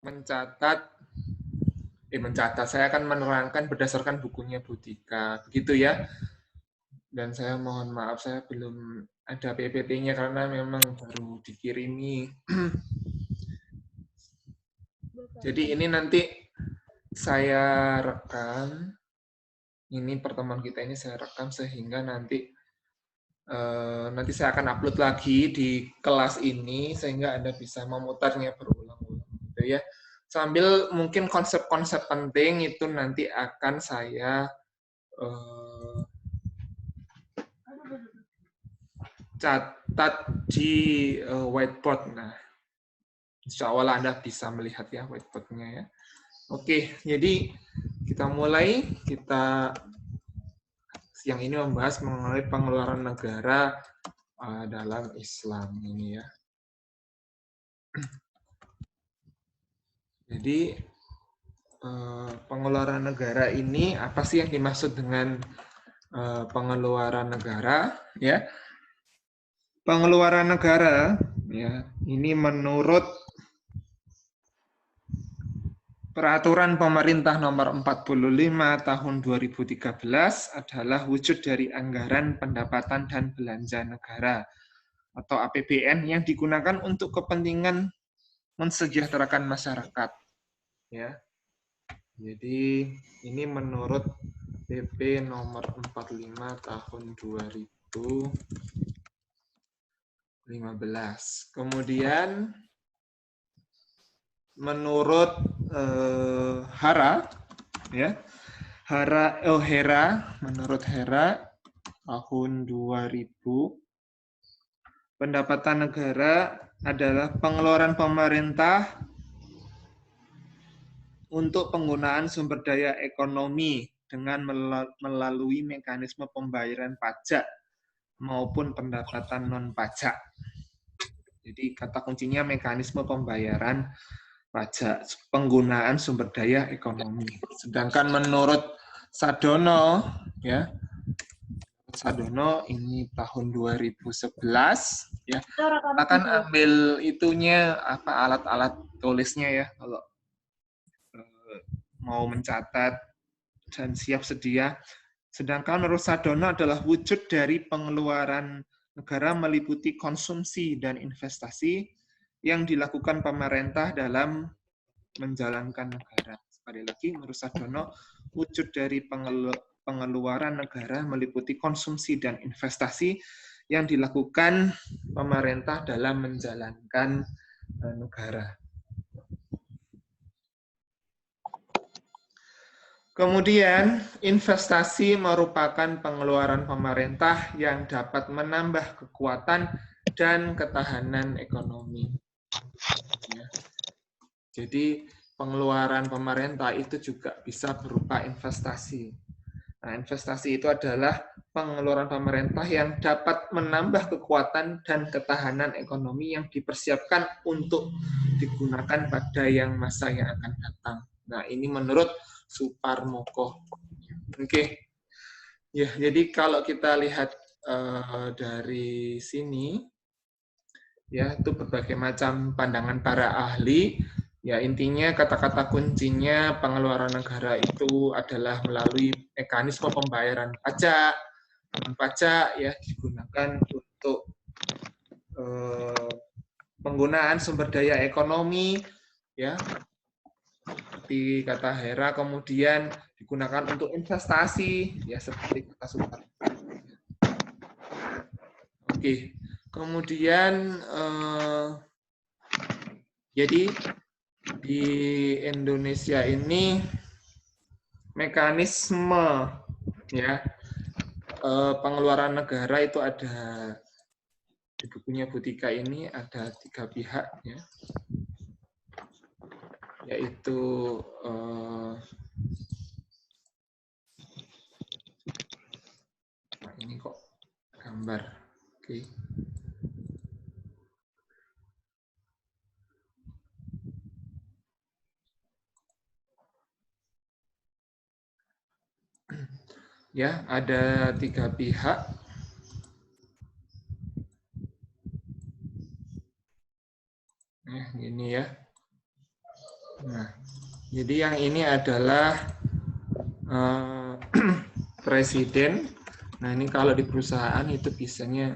mencatat, saya akan menerangkan berdasarkan bukunya Budika, begitu ya. Dan saya mohon maaf, saya belum ada PPT-nya karena memang baru dikirimi. Jadi ini nanti saya rekam, ini pertemuan kita ini saya rekam sehingga nanti saya akan upload lagi di kelas ini sehingga Anda bisa memutarnya berulang-ulang gitu ya. Sambil mungkin konsep-konsep penting itu nanti akan saya catat di whiteboard. Nah, insya Allah Anda bisa melihat ya whiteboard-nya ya. Oke, jadi kita mulai. Kita siang ini membahas mengenai pengeluaran negara dalam Islam ini ya. Jadi pengeluaran negara ini apa sih yang dimaksud dengan pengeluaran negara ya? Pengeluaran negara ya, ini menurut Peraturan Pemerintah Nomor 45 Tahun 2013 adalah wujud dari anggaran pendapatan dan belanja negara atau APBN yang digunakan untuk kepentingan mensejahterakan masyarakat. Ya. Jadi ini menurut PP nomor 45 tahun 2015. Kemudian menurut HERA ya. Menurut HERA tahun 2000 pendapatan negara adalah pengeluaran pemerintah untuk penggunaan sumber daya ekonomi dengan melalui mekanisme pembayaran pajak maupun pendapatan non-pajak. Jadi kata kuncinya mekanisme pembayaran pajak, penggunaan sumber daya ekonomi. Sedangkan menurut Sadono, ya, Sadono ini tahun 2011, ya, kita kan ambil itunya apa alat-alat tulisnya ya kalau mau mencatat dan siap sedia. Sedangkan menurut Sadono adalah wujud dari pengeluaran negara meliputi konsumsi dan investasi yang dilakukan pemerintah dalam menjalankan negara. Sekali lagi, menurut Sadono, wujud dari pengeluaran negara meliputi konsumsi dan investasi yang dilakukan pemerintah dalam menjalankan negara. Kemudian, investasi merupakan pengeluaran pemerintah yang dapat menambah kekuatan dan ketahanan ekonomi. Ya. Jadi, pengeluaran pemerintah itu juga bisa berupa investasi. Nah, investasi itu adalah pengeluaran pemerintah yang dapat menambah kekuatan dan ketahanan ekonomi yang dipersiapkan untuk digunakan pada masa yang akan datang. Nah, ini menurut Suparmoko. Oke. Ya, jadi kalau kita lihat dari sini, ya itu berbagai macam pandangan para ahli. Ya, intinya kata-kata kuncinya pengeluaran negara itu adalah melalui mekanisme pembayaran pajak. Pajak ya digunakan untuk penggunaan sumber daya ekonomi, ya seperti kata Hera, kemudian digunakan untuk investasi, ya seperti kata Sutar. Oke, kemudian jadi di Indonesia ini mekanisme ya pengeluaran negara itu ada di bukunya Budika ini ada 3 pihak ya. Yaitu ini kok gambar. Oke. Ya, ada 3 pihak. Nah, ini ya. Nah, jadi yang ini adalah presiden. Nah, ini kalau di perusahaan itu biasanya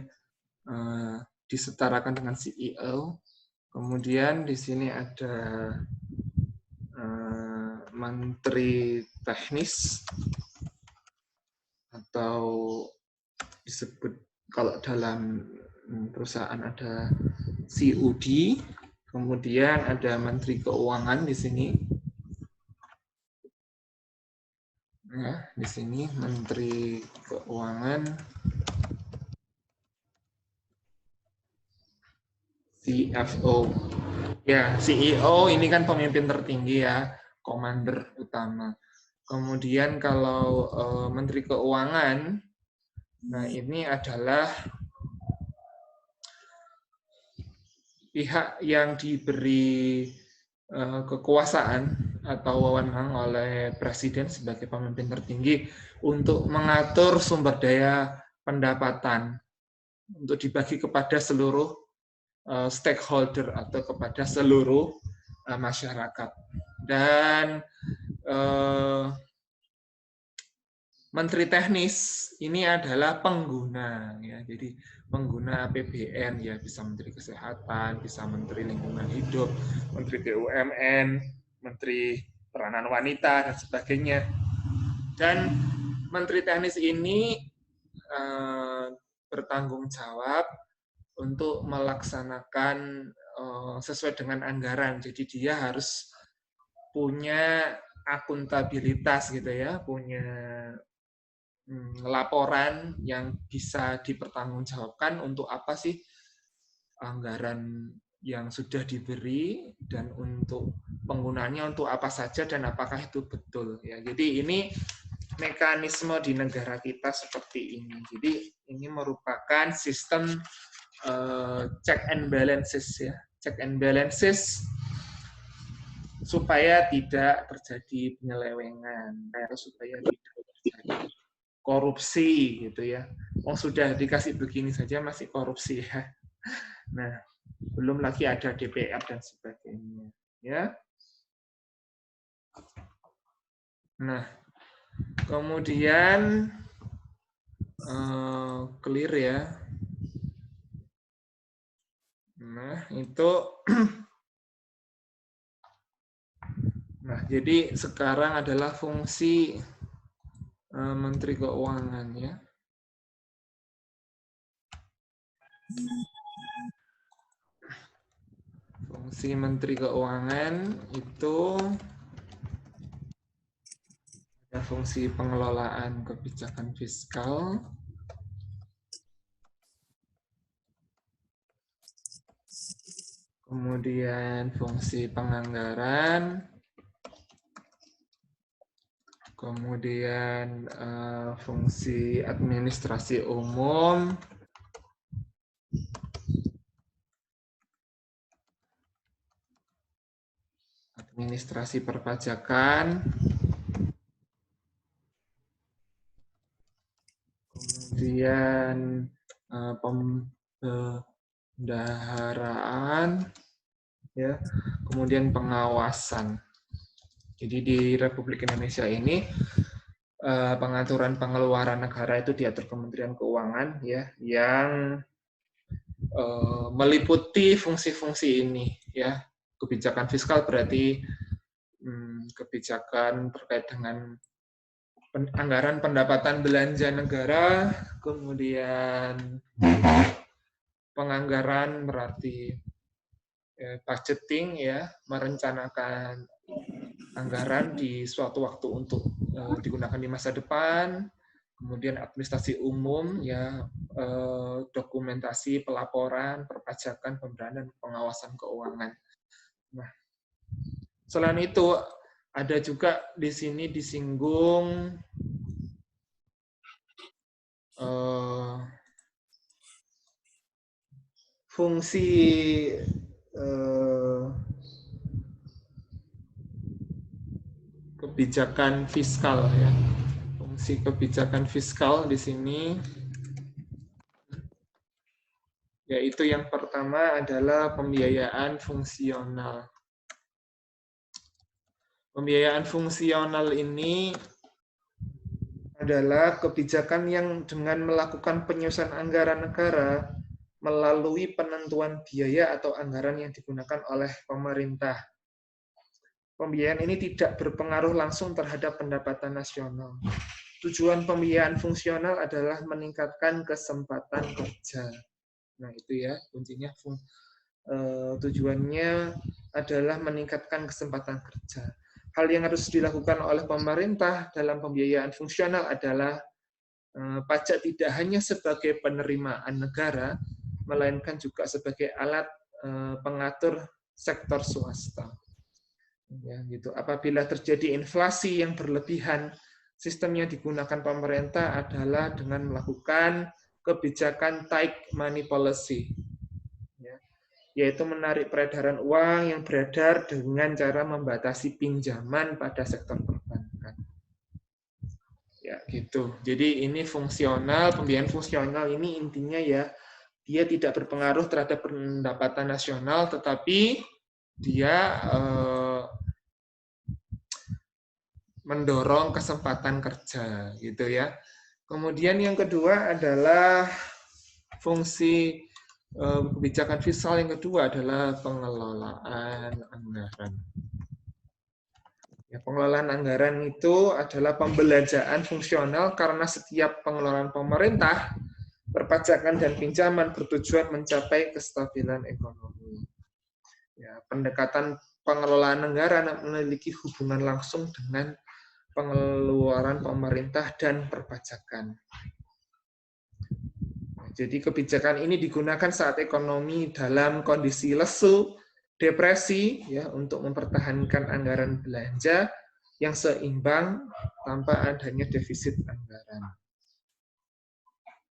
disetarakan dengan CEO. Kemudian di sini ada menteri teknis, atau disebut kalau dalam perusahaan ada COD. Kemudian ada menteri keuangan di sini. Nah, di sini menteri keuangan, CFO. Ya, CEO ini kan pemimpin tertinggi ya, komander utama. Kemudian kalau menteri keuangan, nah ini adalah pihak yang diberi kekuasaan atau wewenang oleh presiden sebagai pemimpin tertinggi untuk mengatur sumber daya pendapatan untuk dibagi kepada seluruh stakeholder atau kepada seluruh masyarakat. Dan menteri teknis ini adalah pengguna, ya. Jadi pengguna APBN, ya, bisa menteri kesehatan, bisa menteri lingkungan hidup, menteri BUMN, menteri peranan wanita dan sebagainya. Dan menteri teknis ini bertanggung jawab untuk melaksanakan sesuai dengan anggaran. Jadi dia harus punya akuntabilitas gitu ya, punya laporan yang bisa dipertanggungjawabkan untuk apa sih anggaran yang sudah diberi dan untuk penggunaannya untuk apa saja dan apakah itu betul, ya. Jadi ini mekanisme di negara kita seperti ini. Jadi ini merupakan sistem check and balances, ya. Check and balances supaya tidak terjadi penyelewengan, atau supaya tidak terjadi korupsi gitu ya. Oh, sudah dikasih begini saja masih korupsi ya. Nah, belum lagi ada DPR dan sebagainya, ya. Nah, kemudian clear ya. Nah, itu nah, jadi sekarang adalah fungsi Menteri Keuangan, ya. Fungsi Menteri Keuangan itu ada fungsi pengelolaan kebijakan fiskal, kemudian fungsi penganggaran, kemudian fungsi administrasi umum, administrasi perpajakan, kemudian pembendaharaan, ya, kemudian pengawasan. Jadi di Republik Indonesia ini pengaturan pengeluaran negara itu diatur Kementerian Keuangan, ya, yang meliputi fungsi-fungsi ini, ya. Kebijakan fiskal berarti kebijakan terkait dengan anggaran pendapatan belanja negara, kemudian penganggaran berarti budgeting, ya, merencanakan anggaran di suatu waktu untuk digunakan di masa depan, kemudian administrasi umum, ya, dokumentasi, pelaporan, perpajakan, pembenahan, dan pengawasan keuangan. Nah, selain itu ada juga di sini disinggung fungsi kebijakan fiskal, ya. Fungsi kebijakan fiskal di sini yaitu yang pertama adalah pembiayaan fungsional. Pembiayaan fungsional ini adalah kebijakan yang dengan melakukan penyusunan anggaran negara melalui penentuan biaya atau anggaran yang digunakan oleh pemerintah. Pembiayaan ini tidak berpengaruh langsung terhadap pendapatan nasional. Tujuan pembiayaan fungsional adalah meningkatkan kesempatan kerja. Nah, itu ya kuncinya. Tujuannya adalah meningkatkan kesempatan kerja. Hal yang harus dilakukan oleh pemerintah dalam pembiayaan fungsional adalah pajak tidak hanya sebagai penerimaan negara, melainkan juga sebagai alat pengatur sektor swasta. Ya, gitu. Apabila terjadi inflasi yang berlebihan, sistem yang digunakan pemerintah adalah dengan melakukan kebijakan tight money policy, ya, yaitu menarik peredaran uang yang beredar dengan cara membatasi pinjaman pada sektor perbankan. Ya, gitu. Jadi ini fungsional, pembiayaan fungsional ini intinya ya, dia tidak berpengaruh terhadap pendapatan nasional, tetapi dia mendorong kesempatan kerja, gitu ya. Kemudian yang kedua adalah fungsi kebijakan fiskal yang kedua adalah pengelolaan anggaran. Ya, pengelolaan anggaran itu adalah pembelanjaan fungsional karena setiap pengelolaan pemerintah, perpajakan dan pinjaman bertujuan mencapai kestabilan ekonomi. Ya, pendekatan pengelolaan anggaran memiliki hubungan langsung dengan pengeluaran pemerintah dan perpajakan. Jadi kebijakan ini digunakan saat ekonomi dalam kondisi lesu, depresi, ya, untuk mempertahankan anggaran belanja yang seimbang tanpa adanya defisit anggaran.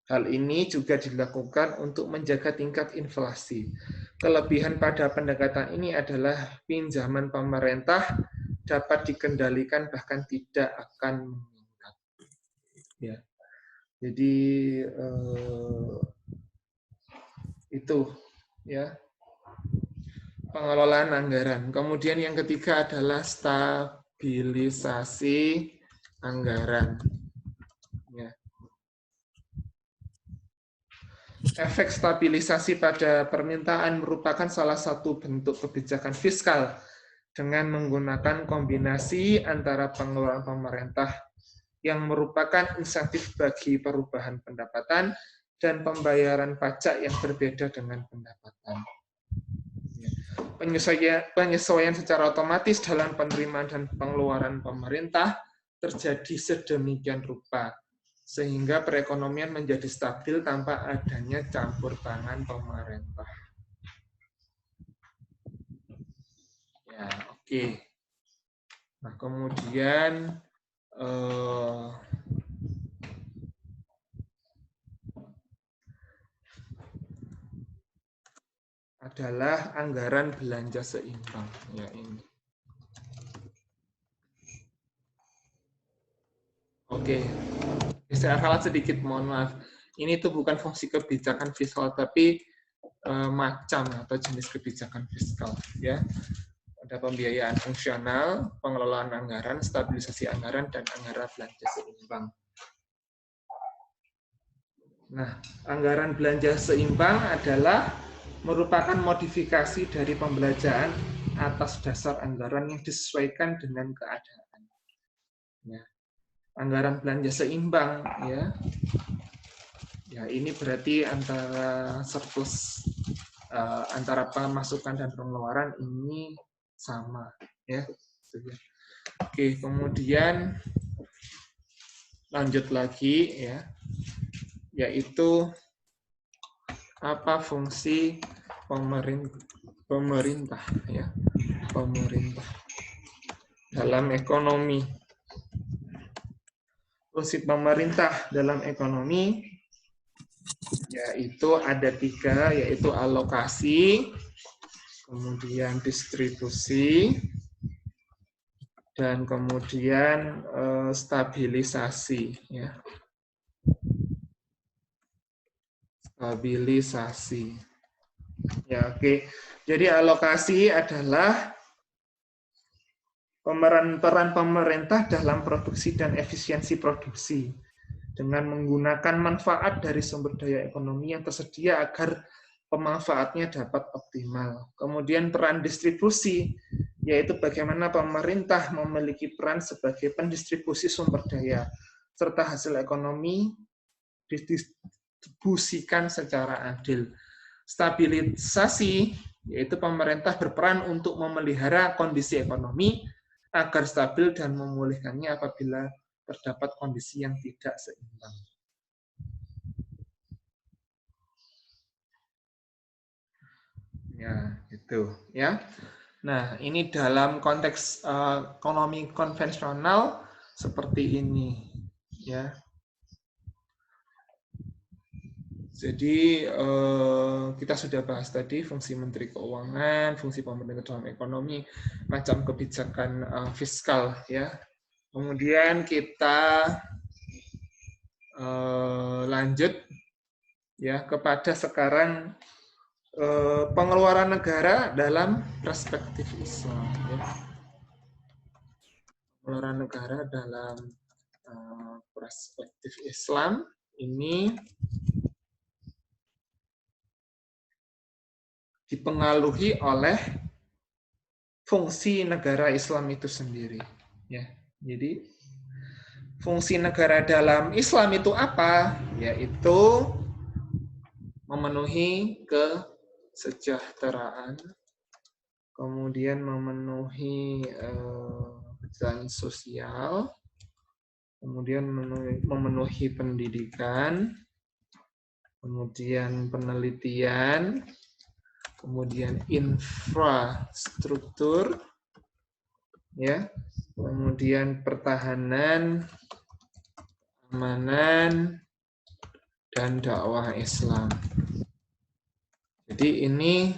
Hal ini juga dilakukan untuk menjaga tingkat inflasi. Kelebihan pada pendekatan ini adalah pinjaman pemerintah dapat dikendalikan bahkan tidak akan meningkat. Ya, jadi itu ya pengelolaan anggaran. Kemudian yang ketiga adalah stabilisasi anggaran. Ya. Efek stabilisasi pada permintaan merupakan salah satu bentuk kebijakan fiskal dengan menggunakan kombinasi antara pengeluaran pemerintah yang merupakan insentif bagi perubahan pendapatan dan pembayaran pajak yang berbeda dengan pendapatan. Penyesuaian secara otomatis dalam penerimaan dan pengeluaran pemerintah terjadi sedemikian rupa, sehingga perekonomian menjadi stabil tanpa adanya campur tangan pemerintah. Ya, oke. Nah, kemudian adalah anggaran belanja seimbang. Ya, ini. Oke. Saya salah sedikit, mohon maaf. Ini tuh bukan fungsi kebijakan fiskal, tapi macam atau jenis kebijakan fiskal. Ya. Ada pembiayaan fungsional, pengelolaan anggaran, stabilisasi anggaran, dan anggaran belanja seimbang. Nah, anggaran belanja seimbang adalah merupakan modifikasi dari pembelanjaan atas dasar anggaran yang disesuaikan dengan keadaan. Ya. Anggaran belanja seimbang, ya, ya ini berarti antara surplus antara pemasukan dan pengeluaran ini sama, ya. Oke, kemudian lanjut lagi, ya, yaitu apa fungsi pemerintah, ya, pemerintah dalam ekonomi. Fungsi pemerintah dalam ekonomi yaitu ada 3, yaitu alokasi, kemudian distribusi, dan kemudian stabilisasi, ya. Stabilisasi. Ya, oke. Jadi alokasi adalah peran pemerintah dalam produksi dan efisiensi produksi dengan menggunakan manfaat dari sumber daya ekonomi yang tersedia agar pemanfaatnya dapat optimal. Kemudian peran distribusi, yaitu bagaimana pemerintah memiliki peran sebagai pendistribusi sumber daya, serta hasil ekonomi didistribusikan secara adil. Stabilisasi, yaitu pemerintah berperan untuk memelihara kondisi ekonomi agar stabil dan memulihkannya apabila terdapat kondisi yang tidak seimbang. Ya, itu ya. Nah, ini dalam konteks ekonomi konvensional seperti ini, ya. Jadi kita sudah bahas tadi fungsi Menteri Keuangan, fungsi pemerintah dalam ekonomi, macam kebijakan fiskal, ya. Kemudian kita lanjut ya kepada sekarang pengeluaran negara dalam perspektif Islam. Ya. Pengeluaran negara dalam perspektif Islam ini dipengaruhi oleh fungsi negara Islam itu sendiri. Ya, jadi fungsi negara dalam Islam itu apa? Yaitu memenuhi kesejahteraan, kemudian memenuhi kebutuhan sosial, kemudian memenuhi pendidikan, kemudian penelitian, kemudian infrastruktur, ya, kemudian pertahanan, keamanan, dan dakwah Islam. Jadi ini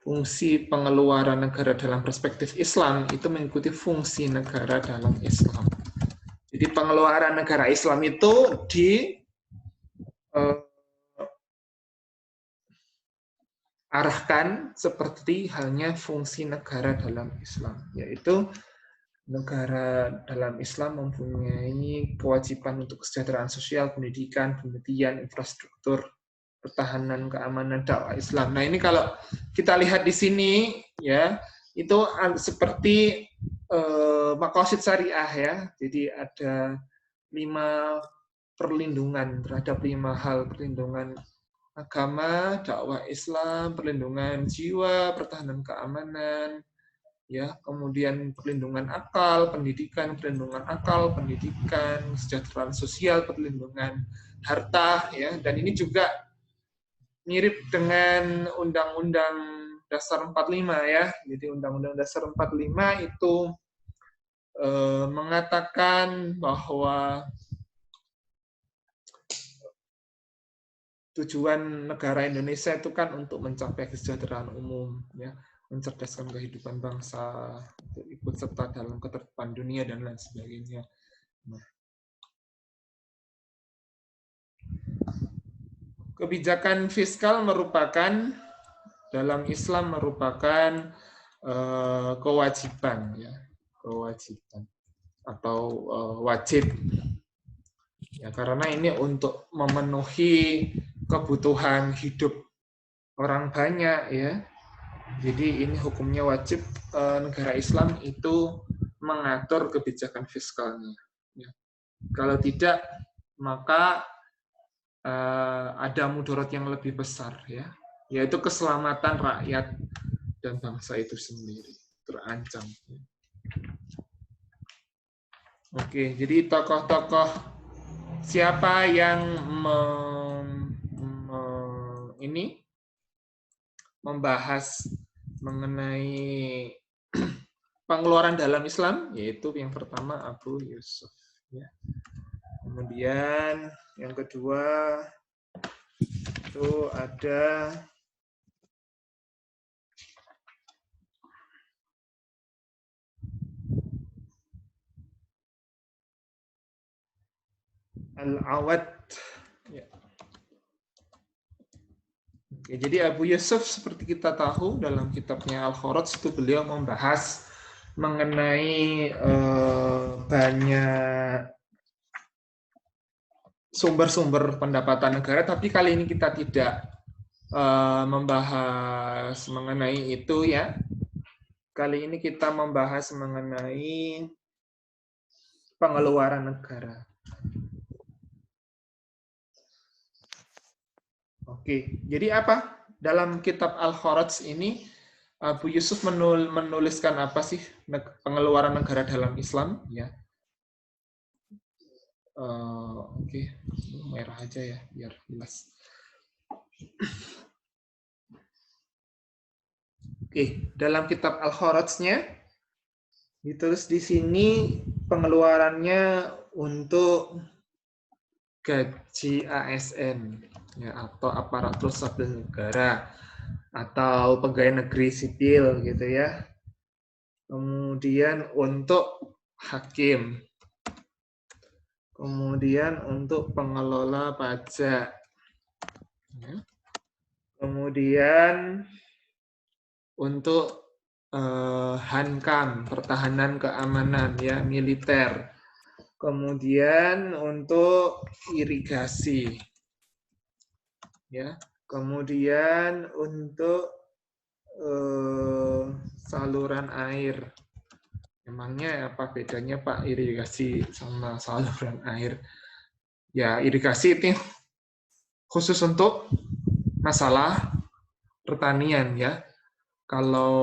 fungsi pengeluaran negara dalam perspektif Islam itu mengikuti fungsi negara dalam Islam. Jadi pengeluaran negara Islam itu diarahkan seperti halnya fungsi negara dalam Islam, yaitu negara dalam Islam mempunyai kewajiban untuk kesejahteraan sosial, pendidikan, penelitian, infrastruktur, pertahanan, keamanan, dakwah Islam. Nah, ini kalau kita lihat di sini ya, itu seperti maqasid syariah ya. Jadi ada 5 perlindungan terhadap 5 hal: perlindungan agama, dakwah Islam, perlindungan jiwa, pertahanan keamanan, ya, kemudian perlindungan akal, pendidikan, perlindungan akal, pendidikan, kesejahteraan sosial, perlindungan harta, ya, dan ini juga mirip dengan Undang-Undang Dasar 45 ya. Jadi Undang-Undang Dasar 45 itu mengatakan bahwa tujuan negara Indonesia itu kan untuk mencapai kesejahteraan umum, ya, mencerdaskan kehidupan bangsa, untuk ikut serta dalam ketertiban dunia dan lain sebagainya. Nah, kebijakan fiskal merupakan dalam Islam merupakan kewajiban, ya, kewajiban atau wajib, ya, karena ini untuk memenuhi kebutuhan hidup orang banyak, ya. Jadi ini hukumnya wajib. Negara Islam itu mengatur kebijakan fiskalnya. Ya. Kalau tidak, maka ada mudarat yang lebih besar, ya, yaitu keselamatan rakyat dan bangsa itu sendiri terancam. Oke, jadi tokoh-tokoh siapa yang membahas mengenai pengeluaran dalam Islam, yaitu yang pertama Abu Yusuf. Ya. Kemudian yang kedua itu ada Al-Awad. Ya. Ya, jadi Abu Yusuf seperti kita tahu dalam kitabnya Al-Kharaj itu beliau membahas mengenai banyak sumber-sumber pendapatan negara, tapi kali ini kita tidak membahas mengenai itu ya. Kali ini kita membahas mengenai pengeluaran negara. Oke, jadi apa? Dalam kitab Al-Kharaj ini, Abu Yusuf menuliskan apa sih pengeluaran negara dalam Islam? Ya, oke, merah aja ya, biar jelas. Oke, dalam kitab Al-Kharaj-nya ditulis di sini pengeluarannya untuk gaji ASN ya, atau aparatur sipil negara atau pegawai negeri sipil gitu ya. Kemudian untuk hakim. Kemudian untuk pengelola pajak. Ya. Kemudian untuk Hankam, pertahanan keamanan ya, militer. Kemudian untuk irigasi. Ya. Kemudian untuk saluran air. Emangnya apa bedanya Pak irigasi sama saluran air? Ya, irigasi itu khusus untuk masalah pertanian ya. Kalau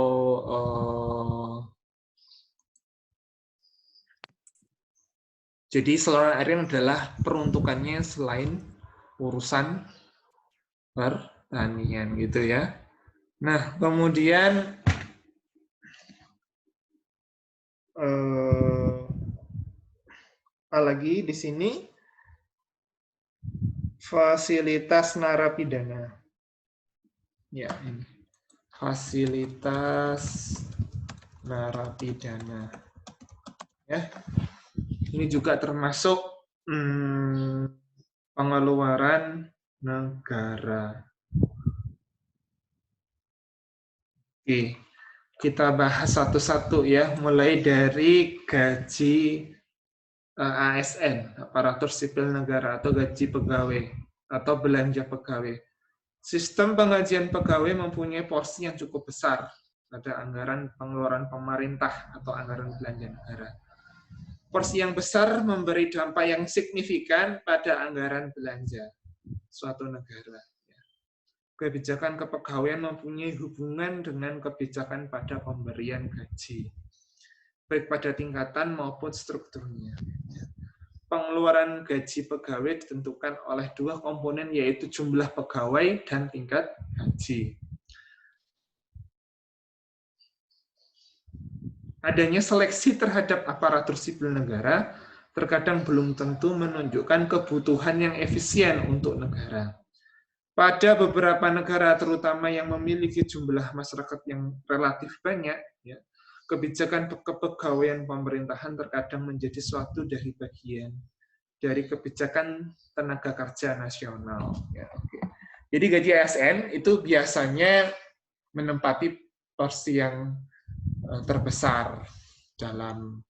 jadi saluran air adalah peruntukannya selain urusan pertanian gitu ya. Nah, kemudian apalagi di sini fasilitas narapidana. Ya, ini. Fasilitas narapidana. Ya. Ini juga termasuk pengeluaran negara. Oke, kita bahas satu-satu ya, mulai dari gaji ASN, aparatur sipil negara, atau gaji pegawai, atau belanja pegawai. Sistem penggajian pegawai mempunyai porsi yang cukup besar pada anggaran pengeluaran pemerintah atau anggaran belanja negara. Porsi yang besar memberi dampak yang signifikan pada anggaran belanja suatu negara. Kebijakan kepegawaian mempunyai hubungan dengan kebijakan pada pemberian gaji, baik pada tingkatan maupun strukturnya. Pengeluaran gaji pegawai ditentukan oleh dua komponen, yaitu jumlah pegawai dan tingkat gaji. Adanya seleksi terhadap aparatur sipil negara terkadang belum tentu menunjukkan kebutuhan yang efisien untuk negara. Pada beberapa negara, terutama yang memiliki jumlah masyarakat yang relatif banyak, ya, kebijakan kepegawaian pemerintahan terkadang menjadi suatu dari bagian dari kebijakan tenaga kerja nasional. Ya, okay. Jadi gaji ASN itu biasanya menempati porsi yang terbesar dalam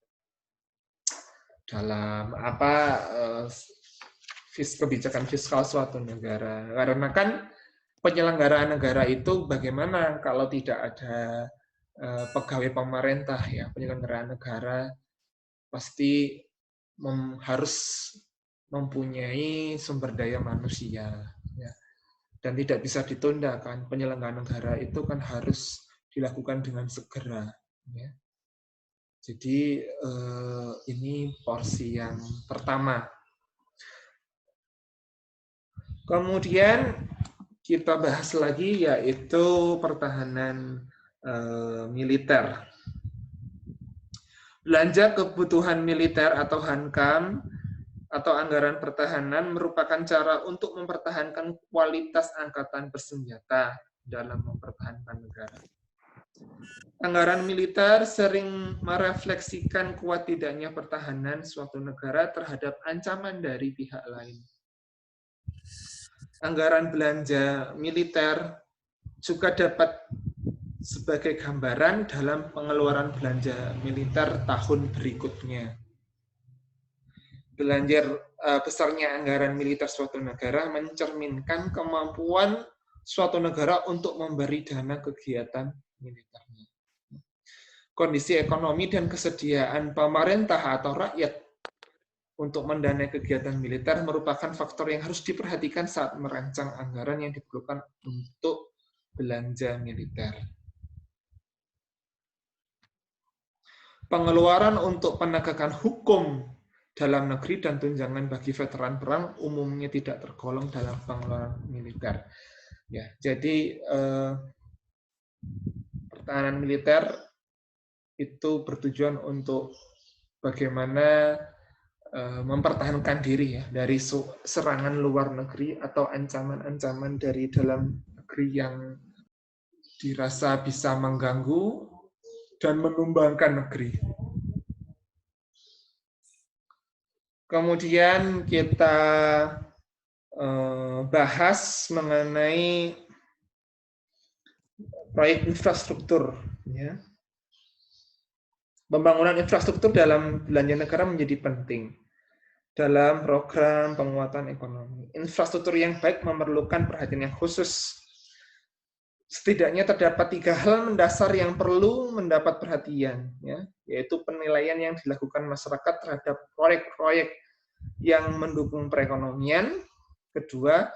kebijakan fiskal suatu negara. Karena kan penyelenggaraan negara itu bagaimana kalau tidak ada pegawai pemerintah ya, penyelenggaraan negara pasti harus mempunyai sumber daya manusia ya. Dan tidak bisa ditunda kan, penyelenggaraan negara itu kan harus dilakukan dengan segera ya. Jadi ini porsi yang pertama. Kemudian kita bahas lagi yaitu pertahanan militer. Belanja kebutuhan militer atau Hankam atau anggaran pertahanan merupakan cara untuk mempertahankan kualitas angkatan bersenjata dalam mempertahankan negara. Anggaran militer sering merefleksikan kuat tidaknya pertahanan suatu negara terhadap ancaman dari pihak lain. Anggaran belanja militer juga dapat sebagai gambaran dalam pengeluaran belanja militer tahun berikutnya. Besarnya anggaran militer suatu negara mencerminkan kemampuan suatu negara untuk memberi dana kegiatan militernya. Kondisi ekonomi dan kesediaan pemerintah atau rakyat untuk mendanai kegiatan militer merupakan faktor yang harus diperhatikan saat merancang anggaran yang diperlukan untuk belanja militer. Pengeluaran untuk penegakan hukum dalam negeri dan tunjangan bagi veteran perang umumnya tidak tergolong dalam pengeluaran militer. Ya, jadi pertahanan militer itu bertujuan untuk bagaimana mempertahankan diri ya dari serangan luar negeri atau ancaman-ancaman dari dalam negeri yang dirasa bisa mengganggu dan menumbangkan negeri. Kemudian kita bahas mengenai proyek infrastruktur. Ya. Pembangunan infrastruktur dalam belanja negara menjadi penting dalam program penguatan ekonomi. Infrastruktur yang baik memerlukan perhatian yang khusus. Setidaknya terdapat 3 hal mendasar yang perlu mendapat perhatian, ya, yaitu penilaian yang dilakukan masyarakat terhadap proyek-proyek yang mendukung perekonomian. Kedua,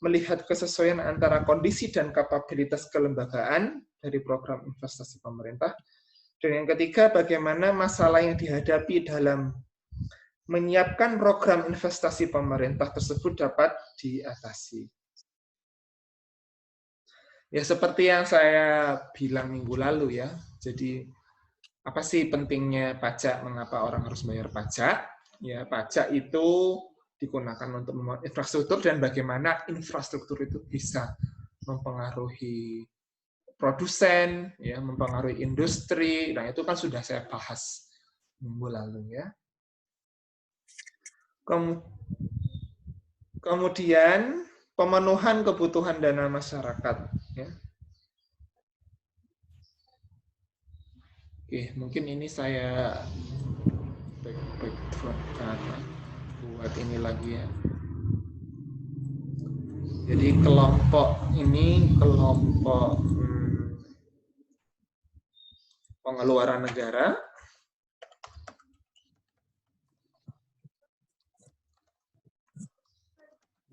melihat kesesuaian antara kondisi dan kapabilitas kelembagaan dari program investasi pemerintah. Dan yang ketiga, bagaimana masalah yang dihadapi dalam menyiapkan program investasi pemerintah tersebut dapat diatasi. Ya, seperti yang saya bilang minggu lalu ya. Jadi, apa sih pentingnya pajak? Mengapa orang harus bayar pajak? Ya, pajak itu digunakan untuk membangun infrastruktur dan bagaimana infrastruktur itu bisa mempengaruhi produsen, ya, mempengaruhi industri. Nah, itu kan sudah saya bahas minggu lalu ya. Kemudian pemenuhan kebutuhan dana masyarakat. Ya. Oke, mungkin ini saya buat ini lagi ya. Jadi kelompok ini kelompok pengeluaran negara.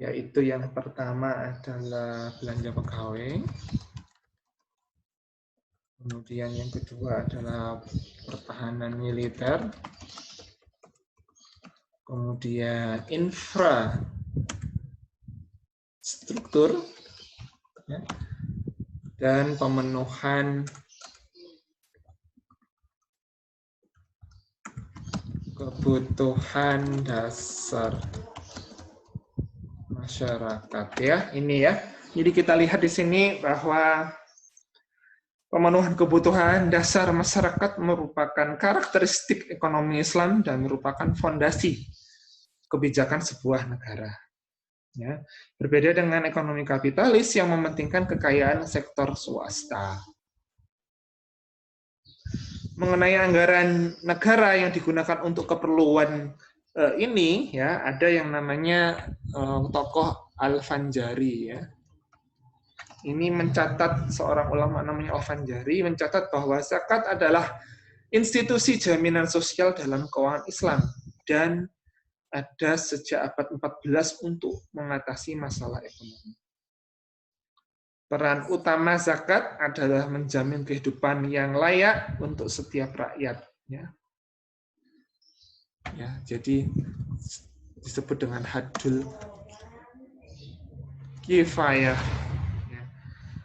Yaitu yang pertama adalah belanja pegawai. Kemudian yang kedua adalah pertahanan militer. Kemudian infrastruktur. Dan pemenuhan kebutuhan dasar masyarakat ya, ini ya. Jadi kita lihat di sini bahwa pemenuhan kebutuhan dasar masyarakat merupakan karakteristik ekonomi Islam dan merupakan fondasi kebijakan sebuah negara. Ya. Berbeda dengan ekonomi kapitalis yang mementingkan kekayaan sektor swasta. Mengenai anggaran negara yang digunakan untuk keperluan ini, ya, ada yang namanya tokoh Al-Fanjari ya. Ini mencatat, seorang ulama namanya Al-Fanjari mencatat bahwa zakat adalah institusi jaminan sosial dalam keuangan Islam dan ada sejak abad 14 untuk mengatasi masalah ekonomi. Peran utama zakat adalah menjamin kehidupan yang layak untuk setiap rakyat. Ya, jadi disebut dengan hadul kifayah.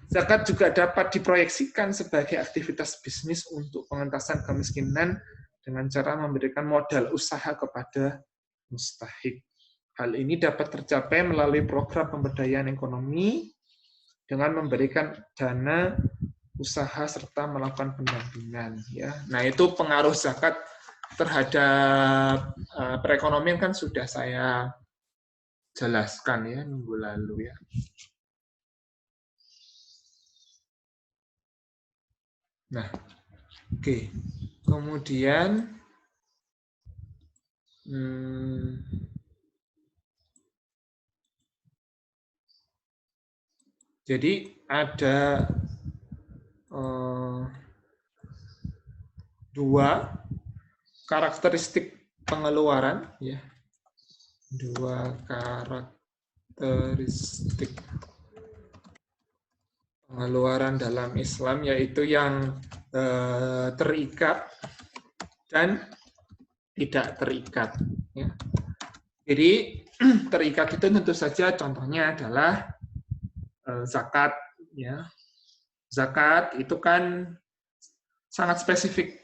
Zakat juga dapat diproyeksikan sebagai aktivitas bisnis untuk pengentasan kemiskinan dengan cara memberikan modal usaha kepada mustahik. Hal ini dapat tercapai melalui program pemberdayaan ekonomi dengan memberikan dana usaha serta melakukan pendampingan. Ya. Nah, itu pengaruh zakat terhadap perekonomian kan sudah saya jelaskan ya minggu lalu ya. Nah, oke. Kemudian jadi ada dua karakteristik pengeluaran, ya. Dua karakteristik pengeluaran dalam Islam, yaitu yang terikat dan tidak terikat. Ya. Jadi terikat itu tentu saja contohnya adalah zakat. Ya. Zakat itu kan sangat spesifik,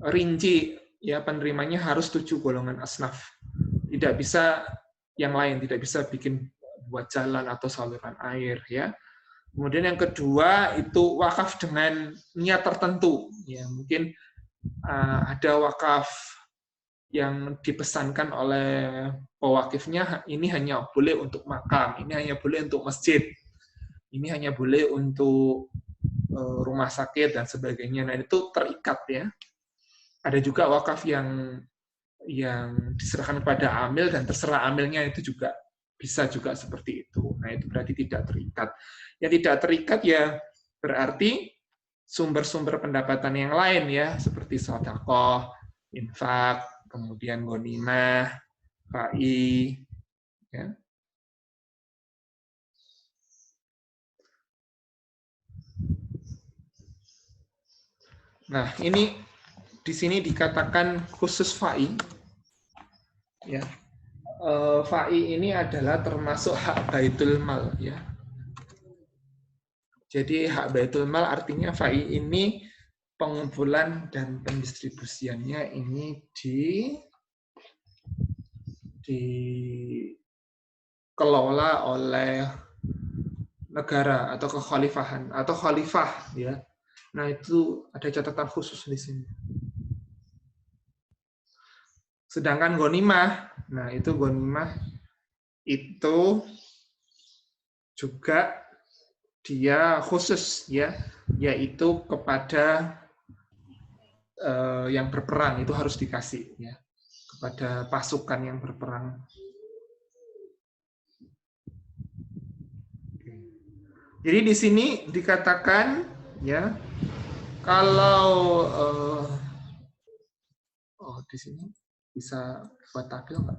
rinci, ya, penerimanya harus 7 golongan asnaf. Tidak bisa yang lain, tidak bisa bikin buat jalan atau saluran air, ya. Kemudian yang kedua itu wakaf dengan niat tertentu, ya, mungkin ada wakaf yang dipesankan oleh pewakifnya, ini hanya boleh untuk makam, ini hanya boleh untuk masjid, ini hanya boleh untuk rumah sakit dan sebagainya. Nah, itu terikat, ya. Ada juga wakaf yang diserahkan kepada amil dan terserah amilnya, itu juga bisa juga seperti itu. Nah, itu berarti tidak terikat. Yang tidak terikat ya berarti sumber-sumber pendapatan yang lain, ya, seperti sedekah, infak, kemudian ghanimah, fa'i, ya. Nah, ini di sini dikatakan khusus fa'i, ya. Fa'i ini adalah termasuk hak baitul mal, ya. Jadi hak baitul mal artinya fa'i ini pengumpulan dan pendistribusiannya ini dikelola oleh negara atau kekhalifahan atau khalifah, ya. Nah, itu ada catatan khusus di sini. Sedangkan ghanimah, nah itu ghanimah itu juga dia khusus, ya, yaitu kepada yang berperang, itu harus dikasih, ya, kepada pasukan yang berperang. Jadi di sini dikatakan, ya, kalau di sini bisa buat tabel nggak?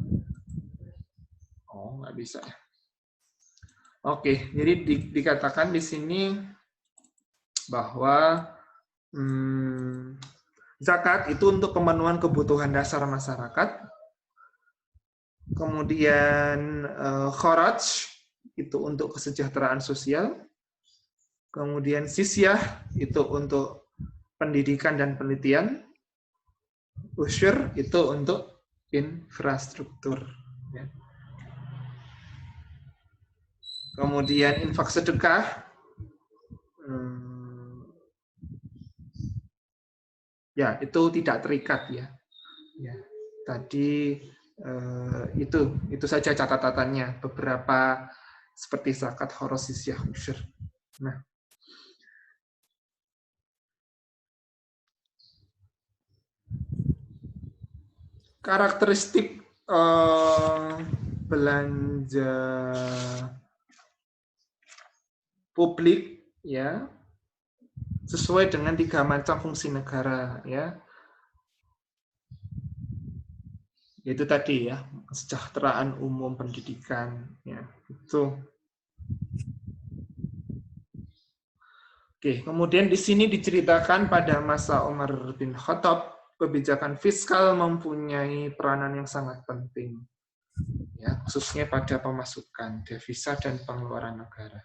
Oh, nggak bisa, ya. Oke, jadi dikatakan di sini bahwa zakat itu untuk pemenuhan kebutuhan dasar masyarakat. Kemudian kharaj itu untuk kesejahteraan sosial. Kemudian sisyah itu untuk pendidikan dan penelitian. Usyur itu untuk infrastruktur. Ya. Kemudian infak sedekah, ya, itu tidak terikat, ya. Ya. Tadi itu saja catatannya, beberapa seperti zakat, kharaj, sisyah, usyur. Nah, karakteristik belanja publik, ya, sesuai dengan 3 macam fungsi negara, ya. Itu tadi, ya, kesejahteraan umum, pendidikan, ya, itu. Oke, kemudian di sini diceritakan pada masa Umar bin Khattab, kebijakan fiskal mempunyai peranan yang sangat penting, ya, khususnya pada pemasukan devisa dan pengeluaran negara.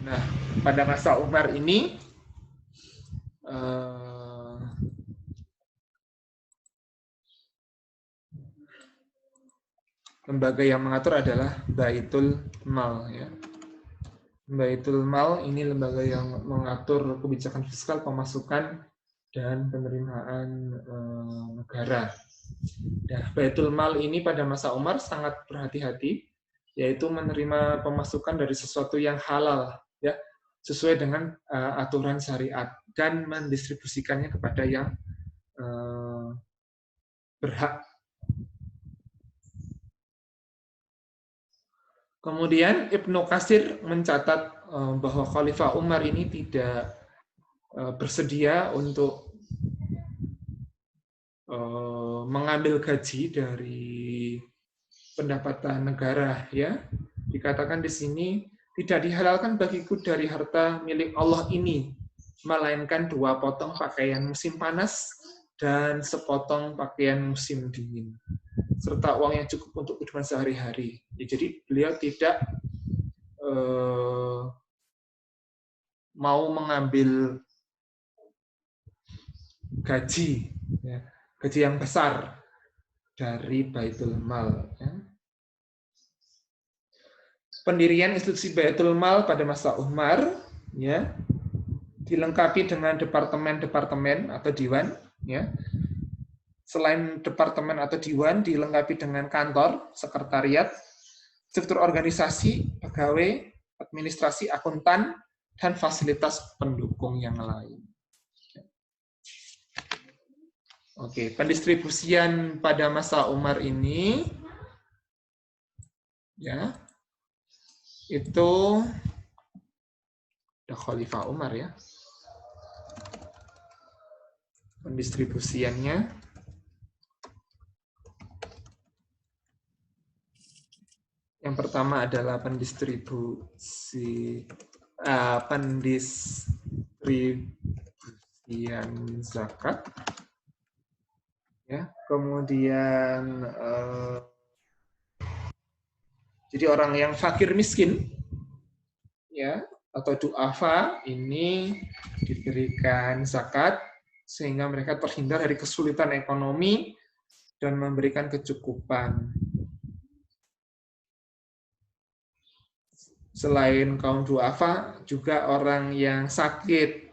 Nah, pada masa Umar ini lembaga yang mengatur adalah Baitul Mal, ya. Baitul Mal ini lembaga yang mengatur kebijakan fiskal, pemasukan, dan penerimaan negara. Nah, Baitul Mal ini pada masa Umar sangat berhati-hati yaitu menerima pemasukan dari sesuatu yang halal, ya, sesuai dengan aturan syariat, dan mendistribusikannya kepada yang berhak. Kemudian Ibnu Katsir mencatat bahwa Khalifah Umar ini tidak bersedia untuk mengambil gaji dari pendapatan negara, ya. Dikatakan di sini, tidak dihalalkan bagiku dari harta milik Allah ini, melainkan 2 potong pakaian musim panas dan sepotong pakaian musim dingin, serta uang yang cukup untuk kehidupan sehari-hari. Ya, jadi beliau tidak mau mengambil gaji, ya, gaji yang besar dari Baitul Mal. Ya. Pendirian institusi Baitul Mal pada masa Umar, ya, dilengkapi dengan departemen-departemen atau diwan, ya. Selain departemen atau diwan, dilengkapi dengan kantor, sekretariat, struktur organisasi, pegawai, administrasi, akuntan, dan fasilitas pendukung yang lain. Oke, pendistribusian pada masa Umar ini, ya, itu ada Khalifah Umar, ya. Pendistribusiannya yang pertama adalah pendistribusian zakat, ya. Kemudian jadi orang yang fakir miskin, ya, atau du'afa ini diberikan zakat sehingga mereka terhindar dari kesulitan ekonomi dan memberikan kecukupan. Selain kaum du'afa, juga orang yang sakit,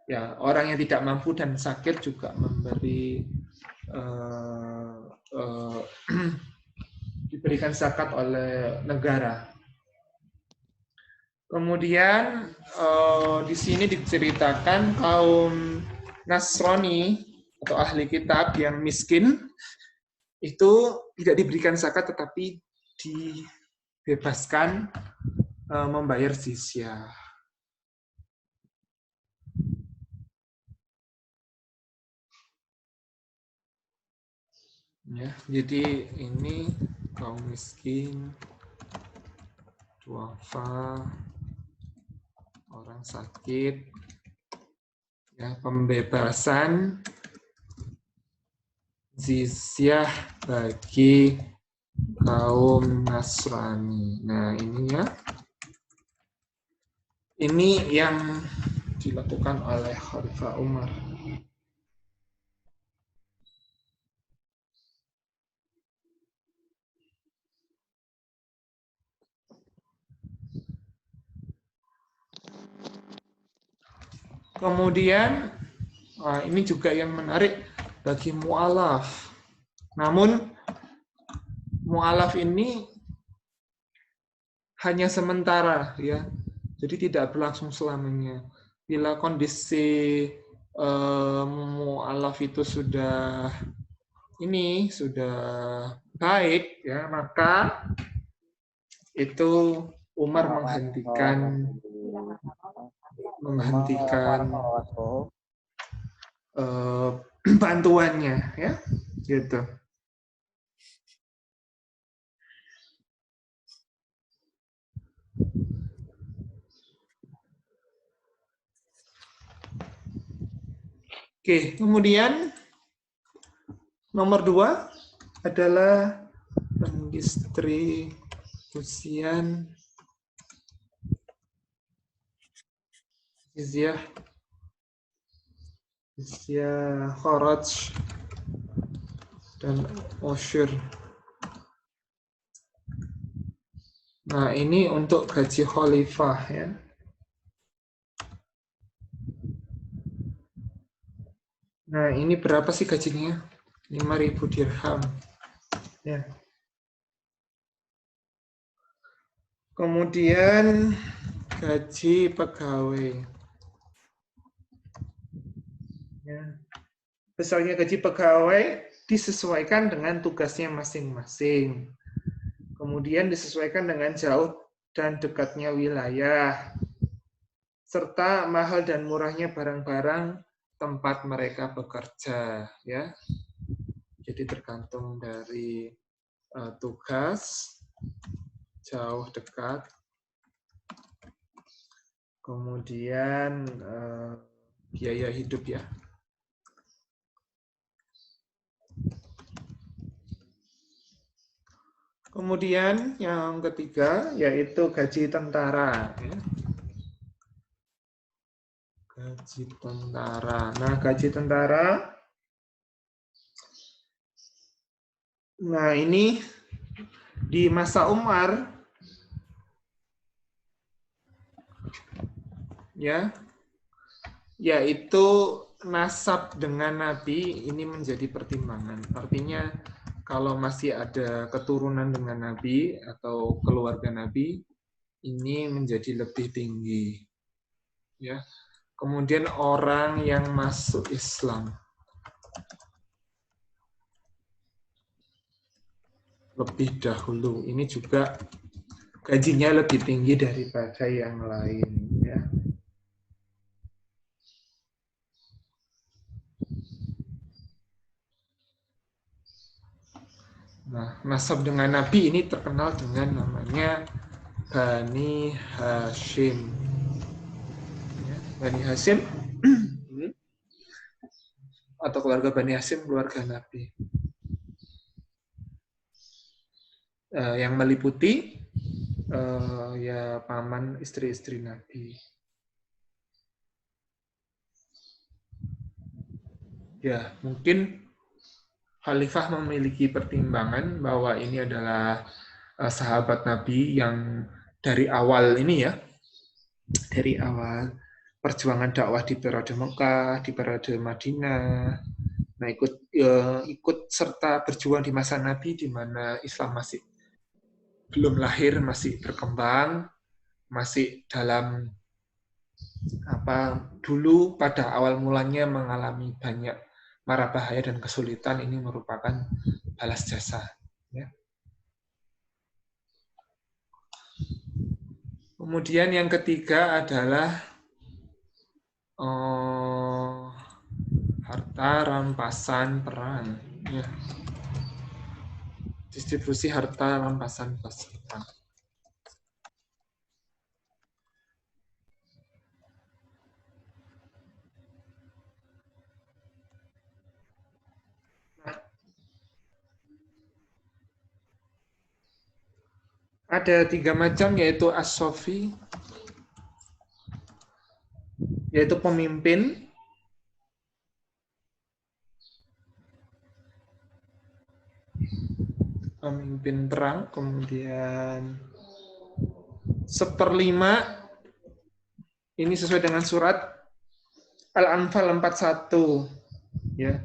ya, orang yang tidak mampu dan sakit juga memberi diberikan zakat oleh negara. Kemudian di sini diceritakan kaum Nasrani atau ahli kitab yang miskin itu tidak diberikan zakat tetapi dibebaskan membayar jizyah. Ya, jadi ini kaum miskin, duafa, orang sakit, ya, pembebasan jizyah bagi kaum Nasrani. Nah, ini, ya, ini yang dilakukan oleh Khalifah Umar. Kemudian ini juga yang menarik bagi mu'alaf. Namun mu'alaf ini hanya sementara, ya. Jadi tidak berlangsung selamanya. Bila kondisi mu'alaf itu sudah baik, ya, maka itu Umar menghentikan bantuannya, ya, gitu. Oke, kemudian nomor 2 adalah pendistribusian jizyah kharaj dan usyur. Nah, ini untuk gaji khalifah, ya. Nah, ini berapa sih gajinya? 5.000 dirham. Ya. Kemudian gaji pegawai. Ya. Besarnya gaji pegawai disesuaikan dengan tugasnya masing-masing. Kemudian disesuaikan dengan jauh dan dekatnya wilayah, serta mahal dan murahnya barang-barang tempat mereka bekerja. Ya, jadi tergantung dari tugas, jauh, dekat, kemudian biaya hidup ya. Kemudian yang ketiga yaitu gaji tentara. Ya. Gaji tentara. Nah, gaji tentara. Nah, ini di masa Umar, ya, yaitu nasab dengan Nabi ini menjadi pertimbangan. Artinya, kalau masih ada keturunan dengan Nabi atau keluarga Nabi, ini menjadi lebih tinggi. Ya. Kemudian orang yang masuk Islam lebih dahulu, ini juga gajinya lebih tinggi daripada yang lain. Ya. Nah, nasab dengan Nabi ini terkenal dengan namanya Bani Hashim. Ya, Bani Hashim atau keluarga Bani Hashim, keluarga Nabi. Yang meliputi ya paman istri-istri Nabi. Ya, mungkin Khalifah memiliki pertimbangan bahwa ini adalah sahabat Nabi yang dari awal ini ya, dari awal perjuangan dakwah di periode Mekah, di periode Madinah, nah ikut serta berjuang di masa Nabi di mana Islam masih belum lahir, masih berkembang, masih dalam dulu pada awal mulanya mengalami banyak mara bahaya dan kesulitan. Ini merupakan balas jasa. Ya. Kemudian yang ketiga adalah harta rampasan perang. Ya. Distribusi harta rampasan perang. Ada 3 macam, yaitu as-sofi, yaitu pemimpin, perang, kemudian 1/5, ini sesuai dengan surat Al-Anfal 41, ya,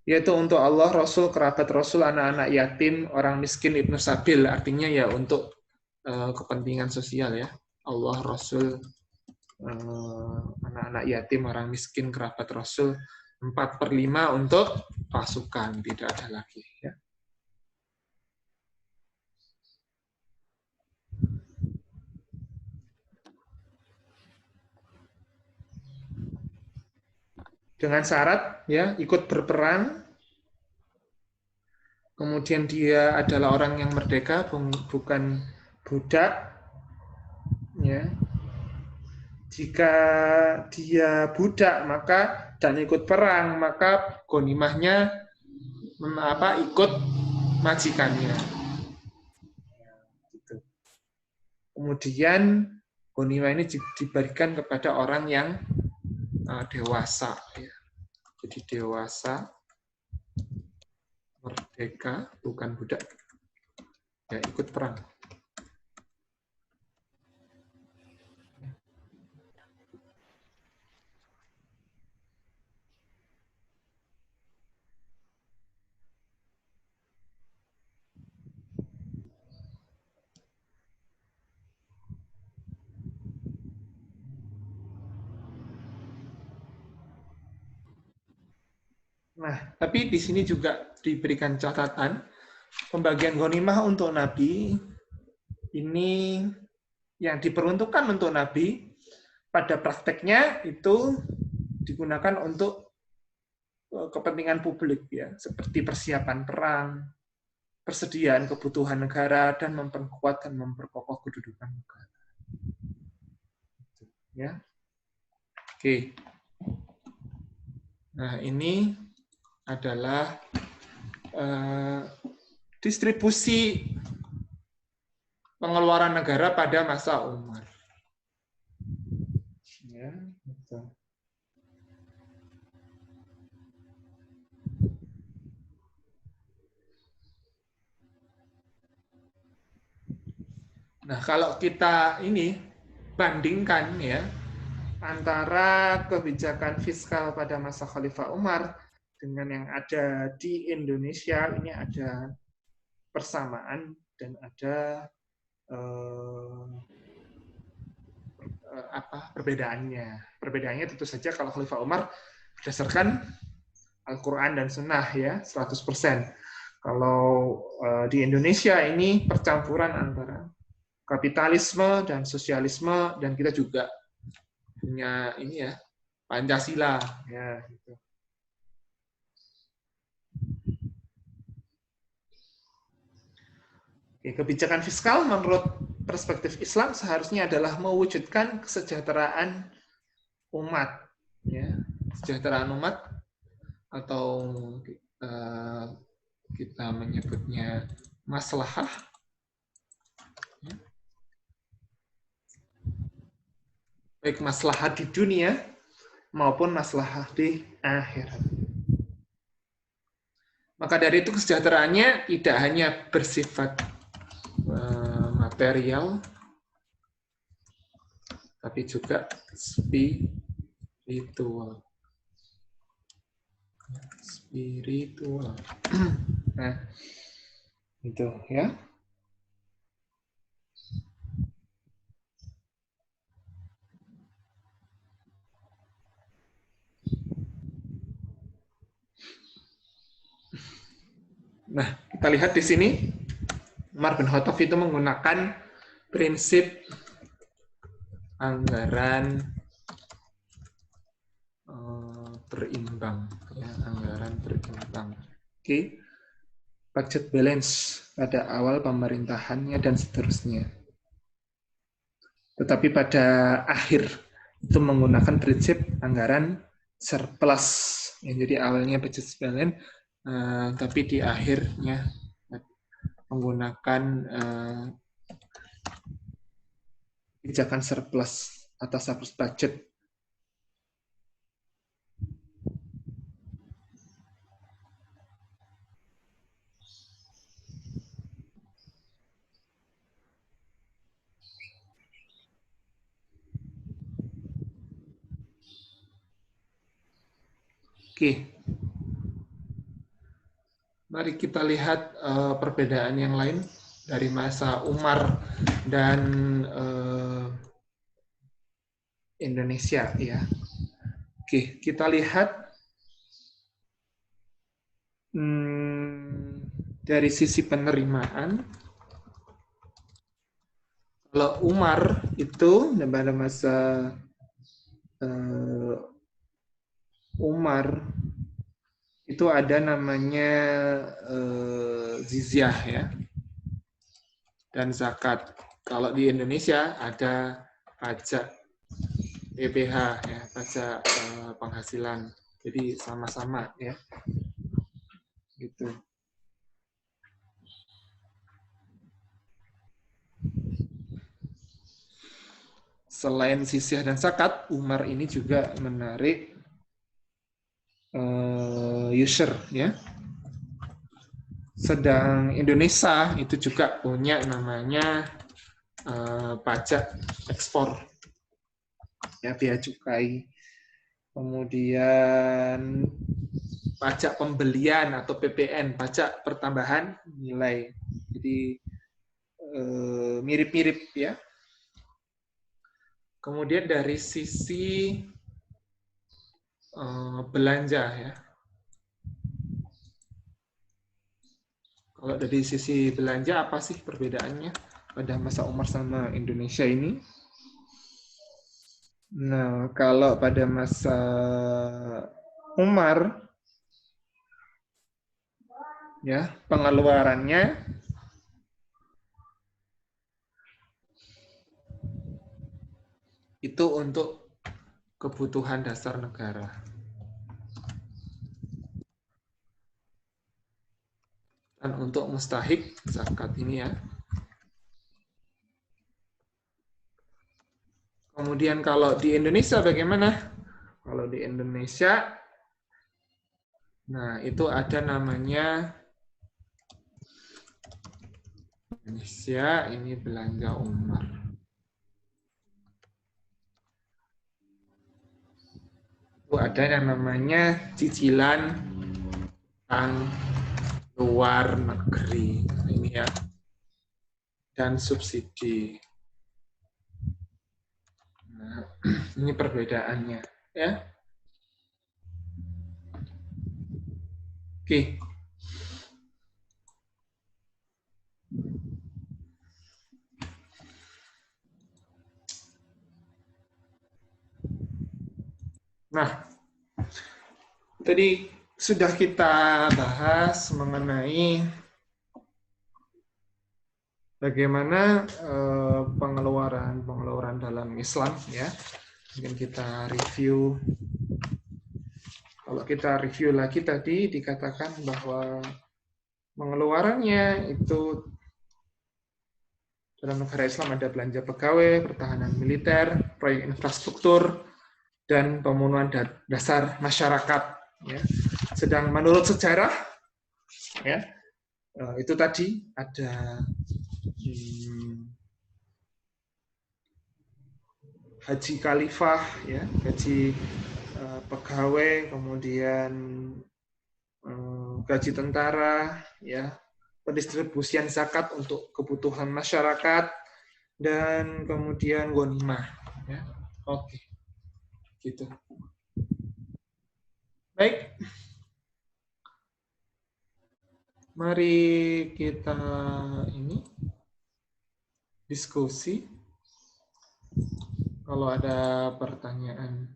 yaitu untuk Allah, Rasul, kerabat Rasul, anak-anak yatim, orang miskin, ibnu sabil, artinya ya untuk kepentingan sosial ya. Allah, Rasul, anak-anak yatim, orang miskin, kerabat Rasul. 4/5 untuk pasukan, tidak ada lagi. Ya. Dengan syarat ya ikut berperang, kemudian dia adalah orang yang merdeka, bukan budak. Ya. Jika dia budak maka dan ikut perang, maka ghanimahnya ikut majikannya. Gitu. Kemudian ghanimah ini diberikan kepada orang yang dewasa. Ya. Jadi dewasa, merdeka, bukan budak, ya ikut perang. Nah, tapi di sini juga diberikan catatan pembagian ghanimah untuk Nabi ini yang diperuntukkan untuk Nabi pada prakteknya itu digunakan untuk kepentingan publik ya, seperti persiapan perang, persediaan kebutuhan negara dan memperkuat dan memperkokoh kedudukan negara. Ya. Oke. Nah, ini adalah distribusi pengeluaran negara pada masa Umar. Ya, gitu. Nah, kalau kita ini bandingkan ya antara kebijakan fiskal pada masa Khalifah Umar dengan yang ada di Indonesia, ini ada persamaan dan ada perbedaannya. Perbedaannya tentu saja kalau Khalifah Umar berdasarkan Al-Quran dan Sunnah ya 100%. Kalau di Indonesia ini percampuran antara kapitalisme dan sosialisme, dan kita juga punya ini ya Pancasila ya gitu. Oke, kebijakan fiskal menurut perspektif Islam seharusnya adalah mewujudkan kesejahteraan umat ya, kesejahteraan umat atau kita menyebutnya maslahah ya. Baik maslahah di dunia maupun maslahah di akhirat. Maka dari itu kesejahteraannya tidak hanya bersifat material, tapi juga spiritual. Spiritual. Nah, itu ya. Nah, kita lihat di sini Umar bin Khattab itu menggunakan prinsip anggaran berimbang, ya, anggaran berimbang. Oke, budget balance pada awal pemerintahannya dan seterusnya. Tetapi pada akhir itu menggunakan prinsip anggaran surplus. Ya, jadi awalnya budget balance, tapi di akhirnya menggunakan kebijakan surplus atau surplus budget. Oke, mari kita lihat perbedaan yang lain dari masa Umar dan Indonesia ya. Oke, kita lihat dari sisi penerimaan. Kalau Umar itu pada masa Umar itu ada namanya jizyah ya dan zakat. Kalau di Indonesia ada pajak PPh ya, pajak penghasilan. Jadi sama-sama ya. Gitu. Selain jizyah dan zakat, Umar ini juga menarik user ya. Sedang Indonesia itu juga punya namanya pajak ekspor ya, bea cukai. Kemudian pajak pembelian atau PPN, pajak pertambahan nilai. Jadi mirip-mirip ya. Kemudian dari sisi belanja ya. Kalau dari sisi belanja, apa sih perbedaannya pada masa Umar sama Indonesia ini? Nah, kalau pada masa Umar, ya pengeluarannya itu untuk kebutuhan dasar negara. Dan untuk mustahik zakat ini ya. Kemudian kalau di Indonesia bagaimana? Kalau di Indonesia, nah itu ada namanya Indonesia ini belanja Umar. Itu ada yang namanya cicilan utang luar negeri. Nah, ini ya. Dan subsidi. Nah, ini perbedaannya ya. Oke. Nah, tadi sudah kita bahas mengenai bagaimana pengeluaran dalam Islam ya. Mungkin kita review. Kalau kita review lagi tadi dikatakan bahwa pengeluarannya itu dalam negara Islam ada belanja pegawai, pertahanan militer, proyek infrastruktur, dan pemenuhan dasar masyarakat. Ya. Sedang menurut sejarah, ya itu tadi ada haji khalifah, ya, gaji pegawai, kemudian gaji tentara, ya, pendistribusian zakat untuk kebutuhan masyarakat, dan kemudian ghanimah. Ya. Oke, gitu. Baik, mari kita ini diskusi. Kalau ada pertanyaan,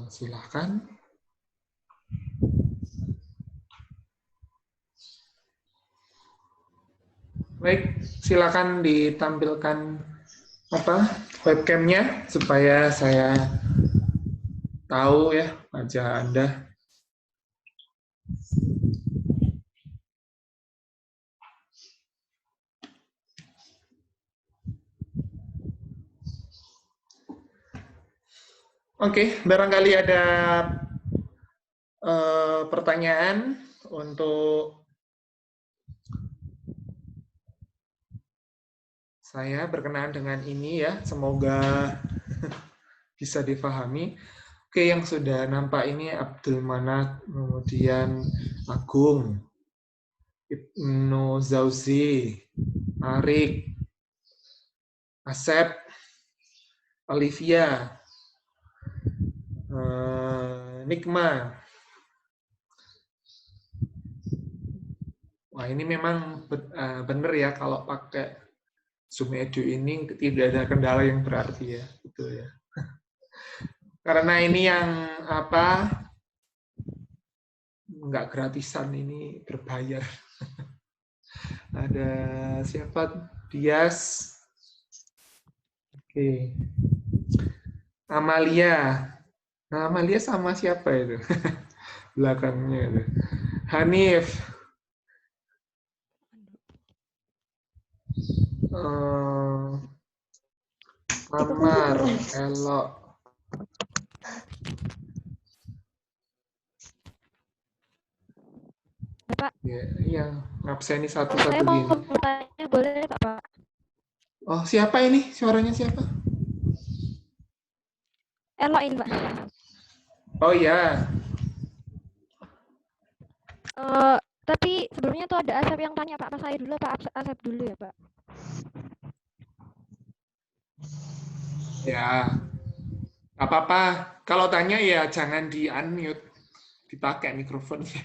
silakan. Baik, silakan ditampilkan webcamnya supaya saya tahu ya wajah Anda. Oke, barangkali ada pertanyaan untuk saya berkenaan dengan ini ya, semoga bisa difahami. Oke, yang sudah nampak ini Abdul Manat, kemudian Agung, Ibnu Zauzi, Arik, Asep, Olivia, Nikma. Wah, ini memang benar ya kalau pakai Zoom Edu ini tidak ada kendala yang berarti ya, gitu ya. Karena ini yang nggak gratisan, ini berbayar. Ada siapa? Dias. Oke. Amalia. Nah, Amalia sama siapa itu? Belakangnya itu. Hanif. Amar, Elok. Pak. Ya, iya, ngabseni satu-satu Saya mau gini. bertanya, boleh Pak? Oh, siapa ini? Suaranya siapa? Elok ini, Pak. Oh ya. Tapi sebelumnya tuh ada Asep yang tanya, Pak. Pas saya dulu, Pak. Asep dulu ya, Pak. Ya. Gak apa-apa. Kalau tanya ya jangan di-unmute. Dipakai mikrofonnya.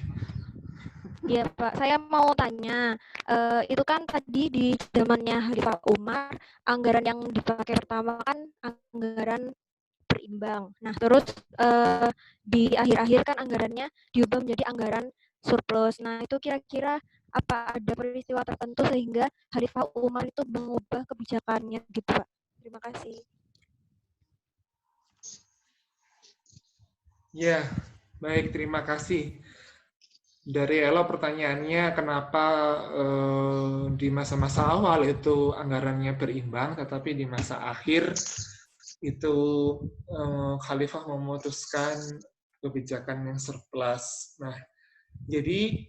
Iya, Pak. Saya mau tanya, itu kan tadi di zamannya Khalifah Umar, anggaran yang dipakai pertama kan anggaran berimbang. Nah, terus di akhir-akhir kan anggarannya diubah menjadi anggaran surplus. Nah, itu kira-kira apa ada peristiwa tertentu sehingga Khalifah Umar itu mengubah kebijakannya gitu, Pak? Terima kasih. Ya, baik, terima kasih. Dari Elo pertanyaannya kenapa di masa-masa awal itu anggarannya berimbang, tetapi di masa akhir itu Khalifah memutuskan kebijakan yang surplus. Nah, jadi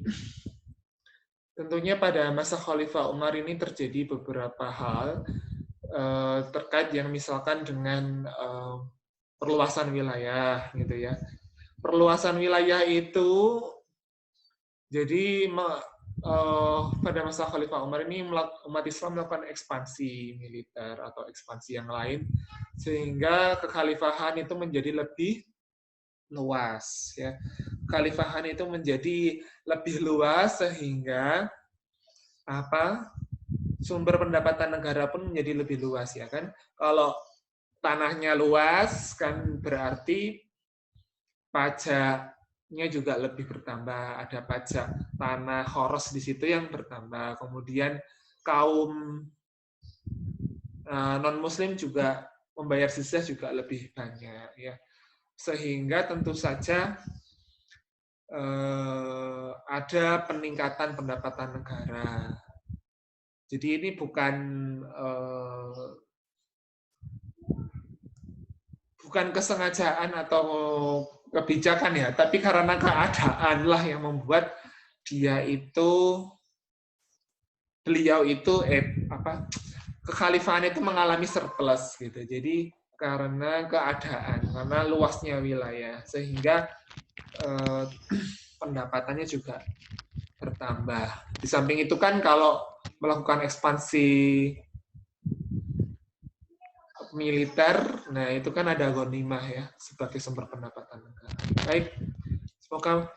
tentunya pada masa Khalifah Umar ini terjadi beberapa hal terkait yang misalkan dengan perluasan wilayah, gitu ya. Perluasan wilayah itu jadi pada masa Khalifah Umar ini umat Islam melakukan ekspansi militer atau ekspansi yang lain sehingga kekhalifahan itu menjadi lebih luas ya. Kekhalifahan itu menjadi lebih luas sehingga sumber pendapatan negara pun menjadi lebih luas ya kan. Kalau tanahnya luas kan berarti pajaknya juga lebih bertambah. Ada pajak tanah khoros di situ yang bertambah. Kemudian kaum non-muslim juga membayar jizyah juga lebih banyak ya. Sehingga tentu saja ada peningkatan pendapatan negara. Jadi ini bukan kesengajaan atau kebijakan ya, tapi karena keadaan lah yang membuat beliau itu kekhalifahan itu mengalami surplus gitu. Jadi karena keadaan, karena luasnya wilayah sehingga pendapatannya juga bertambah. Di samping itu kan kalau melakukan ekspansi militer, nah itu kan ada ghanimah ya sebagai sumber pendapatan negara. Baik, semoga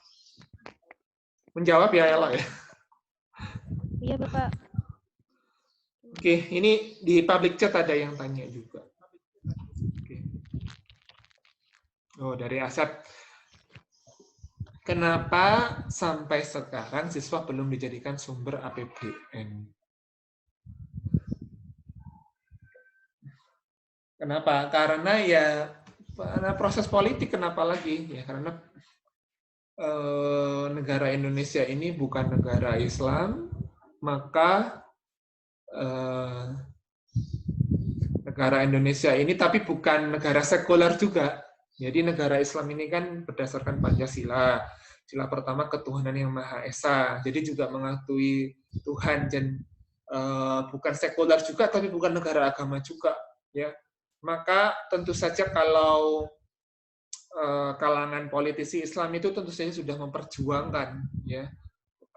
menjawab ya Ella ya. Iya, Bapak. Oke, ini di public chat ada yang tanya juga. Oke. Oh, dari Asep. Kenapa sampai sekarang siswa belum dijadikan sumber APBN? Kenapa? Karena proses politik. Kenapa lagi? Ya karena negara Indonesia ini bukan negara Islam, maka negara Indonesia ini tapi bukan negara sekuler juga. Jadi negara Islam ini kan berdasarkan Pancasila. Sila pertama ketuhanan yang Maha Esa. Jadi juga mengakui Tuhan dan bukan sekuler juga tapi bukan negara agama juga, ya. Maka tentu saja kalau kalangan politisi Islam itu tentu saja sudah memperjuangkan ya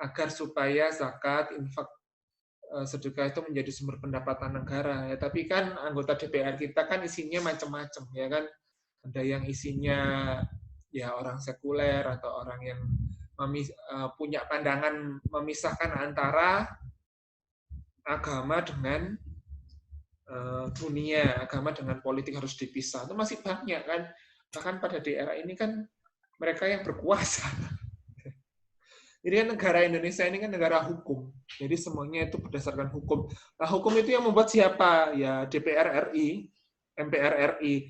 agar supaya zakat, infak, sedekah itu menjadi sumber pendapatan negara ya. Tapi kan anggota DPR kita kan isinya macam-macam ya kan. Ada yang isinya ya orang sekuler atau orang yang punya pandangan memisahkan antara agama dengan dunia, agama dengan politik harus dipisah. Itu masih banyak kan. Bahkan pada daerah ini kan mereka yang berkuasa. Jadi kan negara Indonesia ini kan negara hukum. Jadi semuanya itu berdasarkan hukum. Nah, hukum itu yang membuat siapa? Ya DPR RI, MPR RI.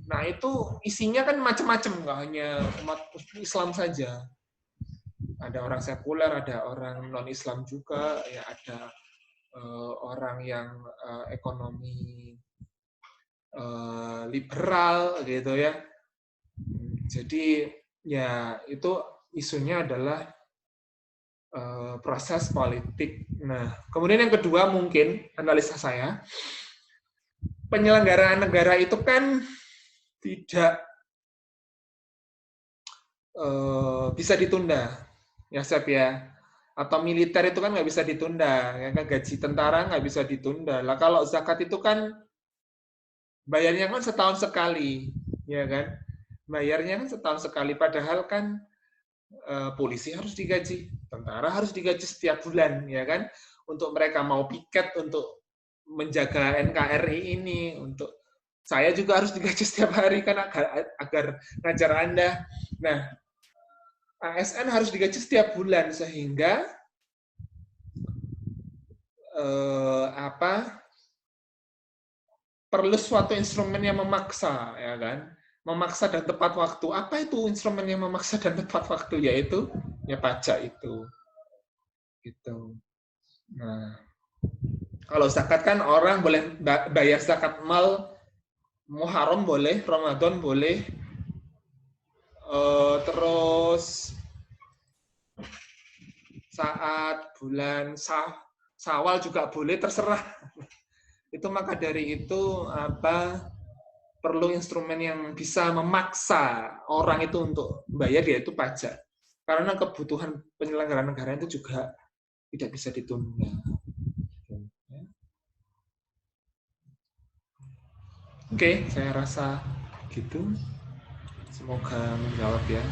Nah, itu isinya kan macam-macam, nggak hanya umat Islam saja. Ada orang sekuler, ada orang non-Islam juga, ya ada orang yang ekonomi liberal gitu ya. Jadi ya itu isunya adalah proses politik. Nah, kemudian yang kedua mungkin analisa saya, penyelenggaraan negara itu kan tidak bisa ditunda, ya Sep ya. Atau militer itu kan nggak bisa ditunda, ya kan gaji tentara nggak bisa ditunda. Lah kalau zakat itu kan bayarnya kan setahun sekali, ya kan? Bayarnya kan setahun sekali, padahal kan polisi harus digaji, tentara harus digaji setiap bulan, ya kan? Untuk mereka mau piket untuk menjaga NKRI ini, untuk saya juga harus digaji setiap hari kan agar ngajar Anda. Nah, ASN harus digaji setiap bulan sehingga perlu suatu instrumen yang memaksa, ya kan? Memaksa dan tepat waktu. Apa itu instrumen yang memaksa dan tepat waktu? Yaitu ya pajak itu. Gitu. Nah, kalau zakat kan orang boleh bayar zakat mal, Muharram boleh, Ramadan boleh, terus saat bulan Syawal juga boleh, terserah. Itu maka dari itu perlu instrumen yang bisa memaksa orang itu untuk bayar, yaitu pajak. Karena kebutuhan penyelenggaraan negara itu juga tidak bisa ditunda. Oke, saya rasa gitu. Semoga menjawab ya.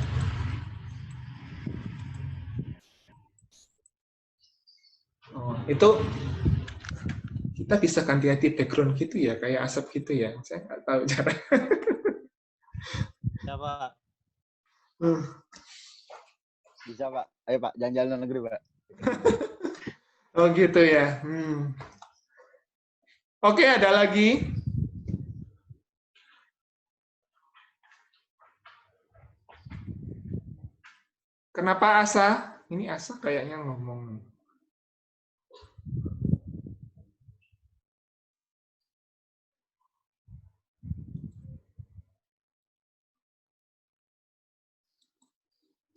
Oh, itu kita bisa ganti-ganti background gitu ya, kayak asap gitu ya. Saya nggak tahu cara. Bisa, Pak. Bisa, Pak. Ayo, Pak, jalan-jalan negeri, Pak. Oh gitu ya. Oke, ada lagi? Kenapa Asa? Ini Asa kayaknya ngomong.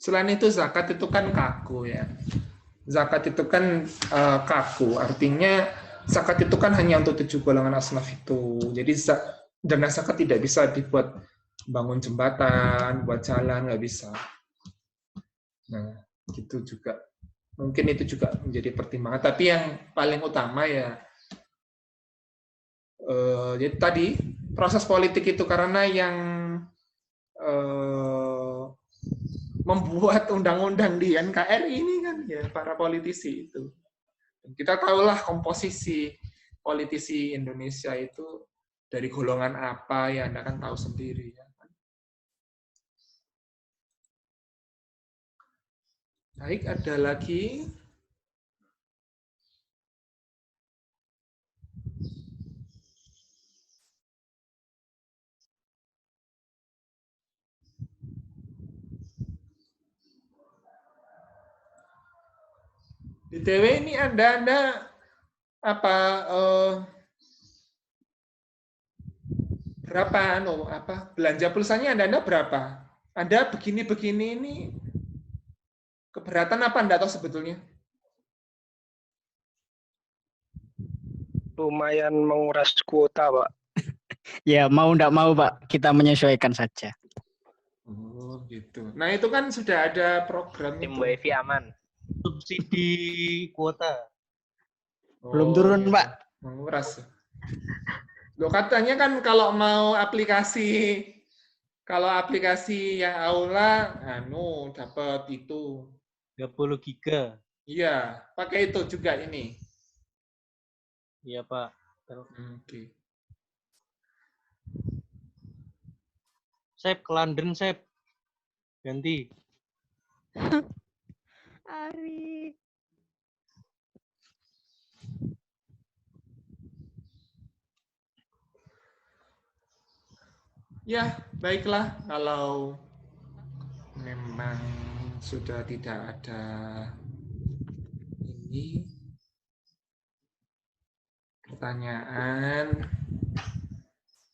Selain itu zakat itu kan kaku ya. Zakat itu kan kaku, artinya zakat itu kan hanya untuk 7 golongan asnaf itu. Jadi dana zakat tidak bisa dibuat bangun jembatan, buat jalan, nggak bisa. Nah, gitu juga. Mungkin itu juga menjadi pertimbangan. Tapi yang paling utama ya, jadi tadi proses politik itu, karena yang membuat undang-undang di NKRI ini kan ya para politisi itu. Kita tahulah komposisi politisi Indonesia itu dari golongan apa, ya Anda kan tahu sendiri ya. Baik, ada lagi. BTW ini Anda apa berapa belanja pulsanya Anda berapa? Anda begini-begini ini keberatan apa Anda tahu sebetulnya? Lumayan menguras kuota, Pak. Ya, mau enggak mau, Pak, kita menyesuaikan saja. Oh, gitu. Nah, itu kan sudah ada program Tim itu. WiFi aman. Subsidi kuota. Belum turun, gitu. Pak. Menguras. Loh, katanya kan kalau mau aplikasi yang Aula, dapat itu 30 giga. Iya, pakai itu juga ini. Iya, Pak. Oke. Sep, ke London, Sep. Ganti. Ari. Ya, baiklah kalau memang sudah tidak ada ini pertanyaan,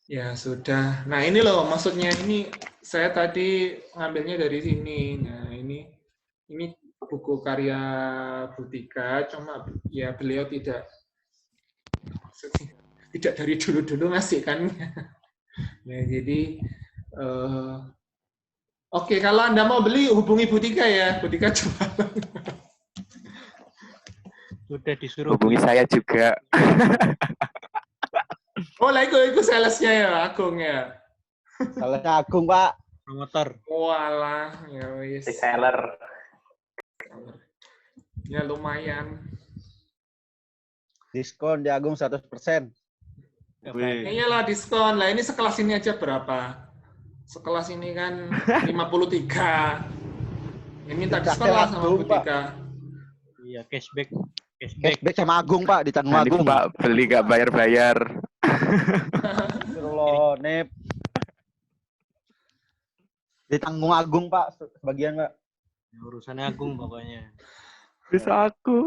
ya sudah. Nah, ini loh maksudnya, ini saya tadi ngambilnya dari sini. Nah, ini buku karya Butika, cuma ya beliau tidak dari dulu-dulu ngasih kan. Ya, jadi oke, kalau Anda mau beli hubungi Butika ya. Butika jual. Udah disuruh. Hubungi saya juga. Oh, lah itu salesnya ya, Agung ya. Salesnya Agung, Pak. Promotor. Walah, ya wis. Reseller. Ya lumayan. Diskon di Agung 100%. Wih. Ya iyalah diskon. Lah ini sekelas ini aja berapa? Sekelas ini kan 53. Ini minta diskon lah sama Bu Tika. Iya, cashback. Cashback sama Agung, Pak, ditanggung Hanif Agung. Pak beli gak bayar-bayar. Astagfirullah, Nip. Ditanggung Agung, Pak, sebagian, Pak. Urusannya Agung pokoknya. Bisa aku.